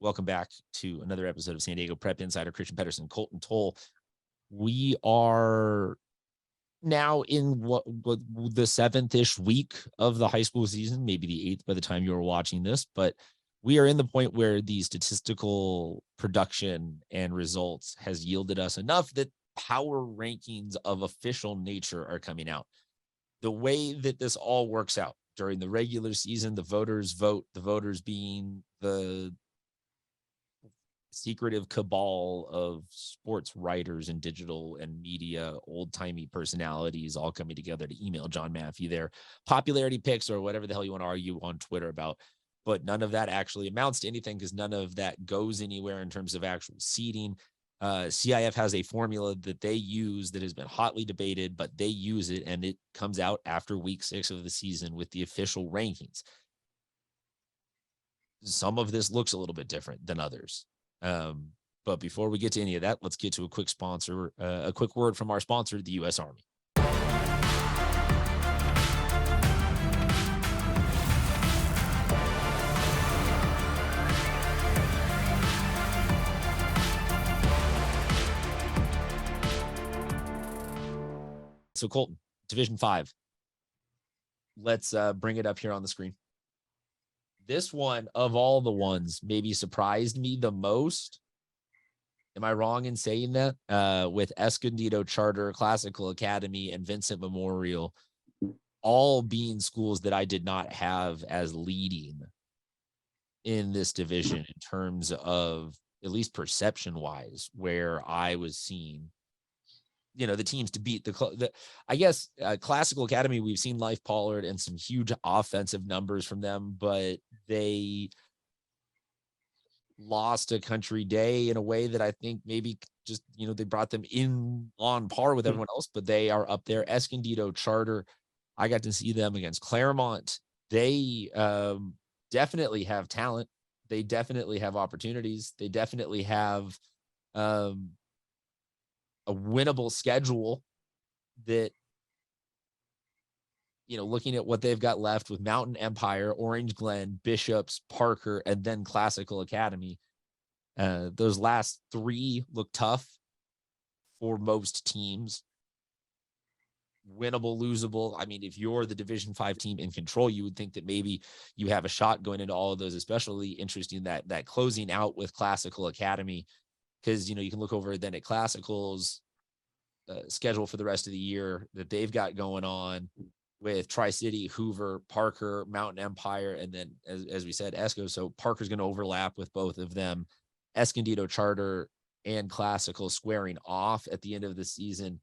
Welcome back to another episode of San Diego Prep Insider. Christian Pedersen, Colton Toll. We are now in what the 7th-ish week of the high school season, maybe the 8th by the time you are watching this, but we are in the point where the statistical production and results has yielded us enough that power rankings of official nature are coming out. The way that this all works out during the regular season, the voters vote, the voters being the secretive cabal of sports writers and digital and media, old-timey personalities all coming together to email John Maffey their popularity picks or whatever the hell you want to argue on Twitter about. But none of that actually amounts to anything because none of that goes anywhere in terms of actual seeding. CIF has a formula that they use that has been hotly debated, but they use it, and it comes out after week 6 of the season with the official rankings. Some of this looks a little bit different than others. But before we get to any of that, let's get to a quick word from our sponsor, the U.S. Army. So Colton, Division 5. Let's bring it up here on the screen. This one, of all the ones, maybe surprised me the most. Am I wrong in saying that? With Escondido Charter, Classical Academy, and Vincent Memorial, all being schools that I did not have as leading in this division in terms of, at least perception-wise, where I was seeing, the teams to beat Classical Academy. We've seen Life Pollard and some huge offensive numbers from them, but they lost to Country Day in a way that I think maybe just, they brought them in on par with everyone else, but they are up there. Escondido Charter, I got to see them against Claremont. They definitely have talent. They definitely have opportunities. They definitely have a winnable schedule that, looking at what they've got left with Mountain Empire, Orange Glen, Bishops, Parker, and then Classical Academy. Those last 3 look tough for most teams. Winnable, losable. I mean, if you're the Division 5 team in control, you would think that maybe you have a shot going into all of those, especially interesting that closing out with Classical Academy. Because, you can look over then at Classical's schedule for the rest of the year that they've got going on with Tri-City, Hoover, Parker, Mountain Empire, and then, as we said, Esco. So Parker's going to overlap with both of them. Escondido Charter and Classical squaring off at the end of the season.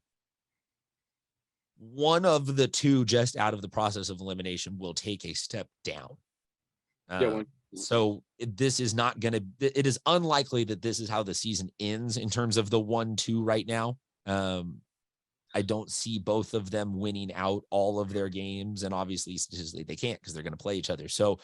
One of the two, just out of the process of elimination, will take a step down. So this is not going to, it is unlikely that this is how the season ends in terms of the 1-2 right now. I don't see both of them winning out all of their games, and obviously statistically they can't because they're going to play each other. So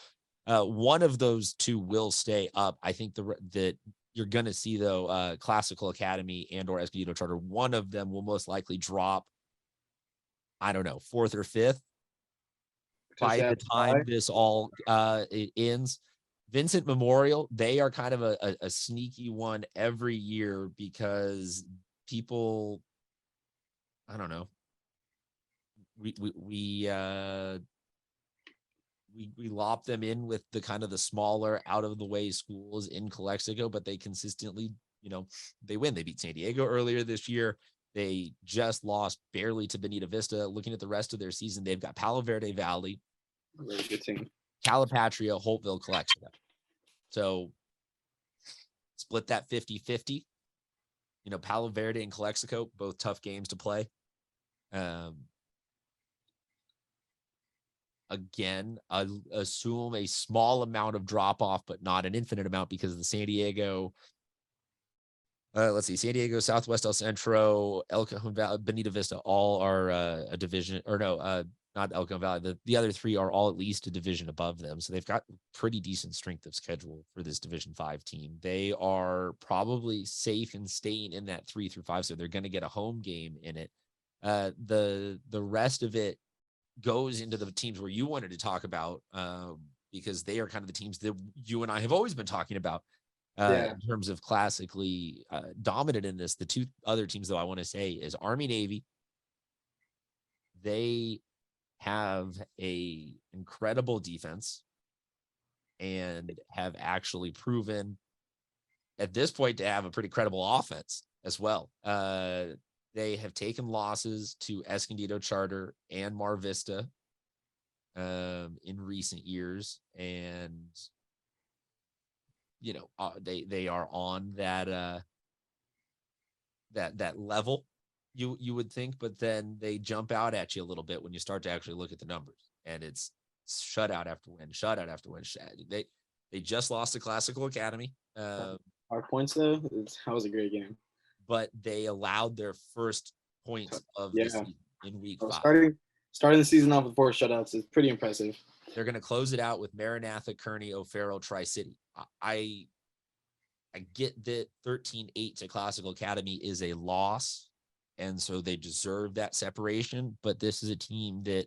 one of those two will stay up. I think that you're going to see, though, Classical Academy and or Escondido Charter, one of them will most likely drop, I don't know, 4th or 5th by the time this all it ends. Vincent Memorial, they are kind of a sneaky one every year because people, I don't know, we lop them in with the kind of the smaller, out of the way schools in Calexico, but they consistently, they win. They beat San Diego earlier this year. They just lost barely to Bonita Vista. Looking at the rest of their season, they've got Palo Verde Valley, really good team, Calipatria, Holtville, Calexico. So split that 50-50. Palo Verde and Calexico, both tough games to play. Again, I assume a small amount of drop off, but not an infinite amount, because the San Diego, San Diego, Southwest El Centro, El Cajon Valley, Bonita Vista, all are a division, or no, not El Cajon Valley. The other 3 are all at least a division above them. So they've got pretty decent strength of schedule for this Division 5 team. They are probably safe in staying in that 3 through 5. So they're going to get a home game in it. The rest of it goes into the teams where you wanted to talk about, because they are kind of the teams that you and I have always been talking about. Yeah. in terms of classically dominant in this. The two other teams, though, I want to say is Army Navy. They have a incredible defense and have actually proven at this point to have a pretty credible offense as well. They have taken losses to Escondido Charter and Mar Vista in recent years, and they are on that level. You would think, but then they jump out at you a little bit when you start to actually look at the numbers, and it's shutout after win, shutout after win. They just lost to Classical Academy. Our points though, that was a great game. But they allowed their first points of the Yeah. season in week So 5. starting the season off with 4 shutouts is pretty impressive. They're going to close it out with Maranatha, Kearney, O'Farrell, Tri-City. I get that 13-8 to Classical Academy is a loss, and so they deserve that separation. But this is a team that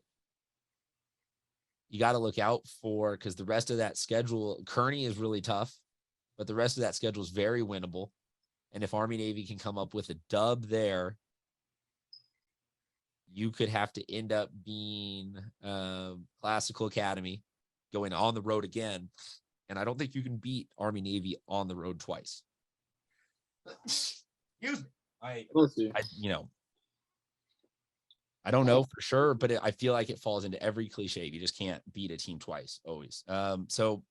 you got to look out for, because the rest of that schedule, Kearney is really tough, but the rest of that schedule is very winnable. And if Army Navy can come up with a dub there, you could have to end up being Classical Academy, going on the road again. And I don't think you can beat Army Navy on the road twice. Excuse me. I don't know for sure, but I feel like it falls into every cliche. You just can't beat a team twice, always. So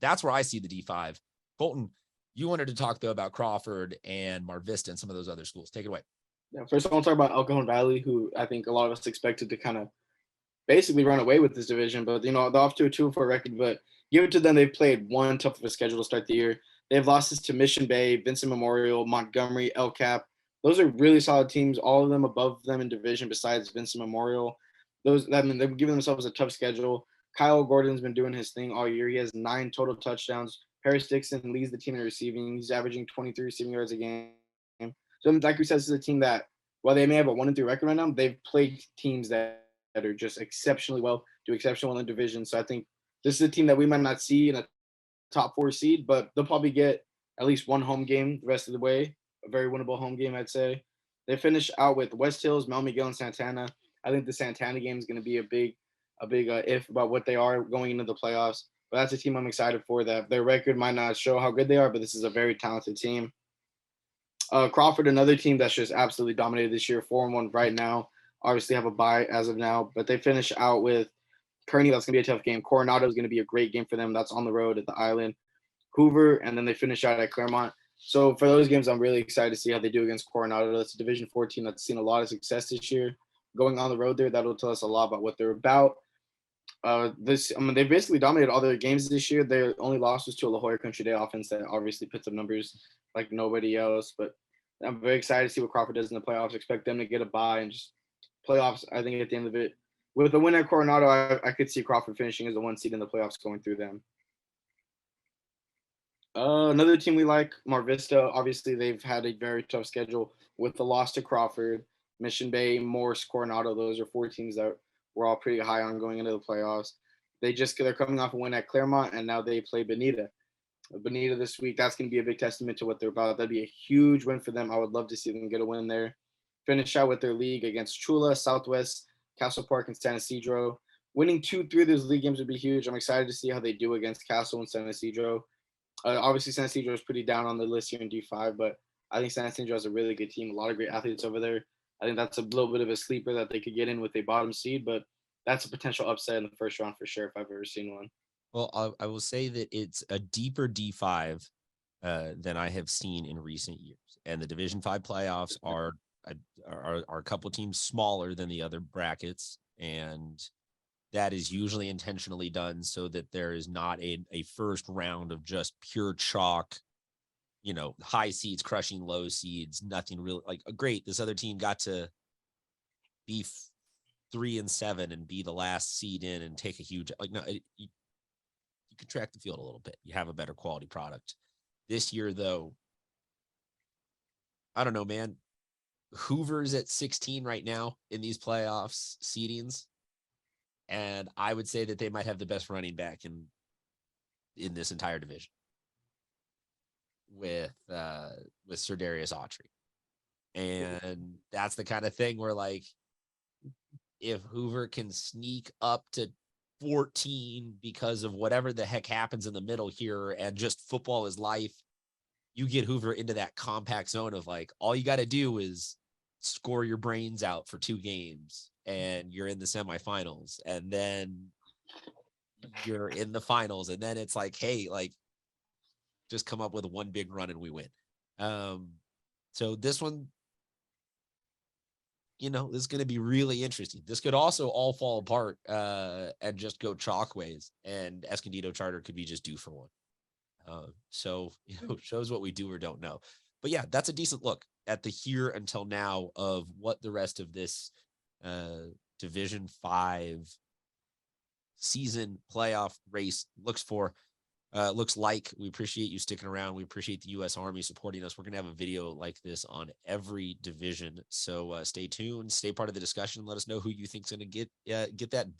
that's where I see the D5. Colton, you wanted to talk, though, about Crawford and Mar Vista and some of those other schools. Take it away. Yeah, first, I want to talk about El Cajon Valley, who I think a lot of us expected to kind of basically run away with this division. But, they're off to a 2-4 record. But give it to them. They've played one tough of a schedule to start the year. They have losses to Mission Bay, Vincent Memorial, Montgomery, El Cap. Those are really solid teams, all of them above them in division besides Vincent Memorial. They've given themselves a tough schedule. Kyle Gordon's been doing his thing all year. He has 9 total touchdowns. Paris Dixon leads the team in receiving. He's averaging 23 receiving yards a game. So, like we said, this is a team that, while they may have a 1-3 record right now, they've played teams that are just exceptionally well, do exceptionally well in the division. So I think this is a team that we might not see in a top 4 seed, but they'll probably get at least one home game the rest of the way. A very winnable home game, I'd say. They finish out with West Hills, Mel Miguel, and Santana. I think the Santana game is going to be a big if about what they are going into the playoffs. But that's a team I'm excited for. That their record might not show how good they are, but this is a very talented team. Crawford, another team that's just absolutely dominated this year, 4-1 right now. Obviously have a bye as of now, but they finish out with Kearney. That's going to be a tough game. Coronado is going to be a great game for them. That's on the road at the Island. Hoover, and then they finish out at Claremont. So for those games, I'm really excited to see how they do against Coronado. That's a Division 4 team that's seen a lot of success this year. Going on the road there, that'll tell us a lot about what they're about. They basically dominated all their games this year. Their only loss was to a La Jolla Country Day offense that obviously puts up numbers like nobody else. But I'm very excited to see what Crawford does in the playoffs. Expect them to get a bye and just playoffs. I think at the end of it, with the win at Coronado, I could see Crawford finishing as the 1 seed in the playoffs going through them. Another team we like, Mar Vista. Obviously, they've had a very tough schedule with the loss to Crawford, Mission Bay, Morse, Coronado. Those are 4 teams that we're all pretty high on going into the playoffs. They're coming off a win at Claremont, and now they play Bonita. Bonita this week. That's going to be a big testament to what they're about. That'd be a huge win for them. I would love to see them get a win there. Finish out with their league against Chula, Southwest, Castle Park, and San Isidro. Winning 2-3 of those league games would be huge. I'm excited to see how they do against Castle and San Isidro. Obviously, San Isidro is pretty down on the list here in D5, but I think San Isidro has a really good team, a lot of great athletes over there. I think that's a little bit of a sleeper that they could get in with a bottom seed, but that's a potential upset in the first round for sure if I've ever seen one. Well, I will say that it's a deeper D5 than I have seen in recent years, and the Division 5 playoffs are a couple teams smaller than the other brackets, and that is usually intentionally done so that there is not a first round of just pure chalk, high seeds crushing low seeds, nothing really like great. This other team got to be 3-7 and be the last seed in and take a huge, you contract the field a little bit. You have a better quality product. This year, though, I don't know, man. Hoover's at 16 right now in these playoffs seedings. And I would say that they might have the best running back in this entire division. Sir Darius Autry. And that's the kind of thing where, like, if Hoover can sneak up to 14 because of whatever the heck happens in the middle here and just football is life, you get Hoover into that compact zone of like, all you got to do is score your brains out for 2 games and you're in the semifinals, and then you're in the finals, and then it's like, hey, like, just come up with one big run and we win. So this one, this is going to be really interesting. This could also all fall apart and just go chalk ways, and Escondido Charter could be just due for one. So, shows what we do or don't know. But yeah, that's a decent look at the here until now of what the rest of this Division 5 season playoff race looks like. We appreciate you sticking around. We appreciate the U.S. Army supporting us. We're going to have a video like this on every division. So stay tuned, stay part of the discussion. Let us know who you think's going to get that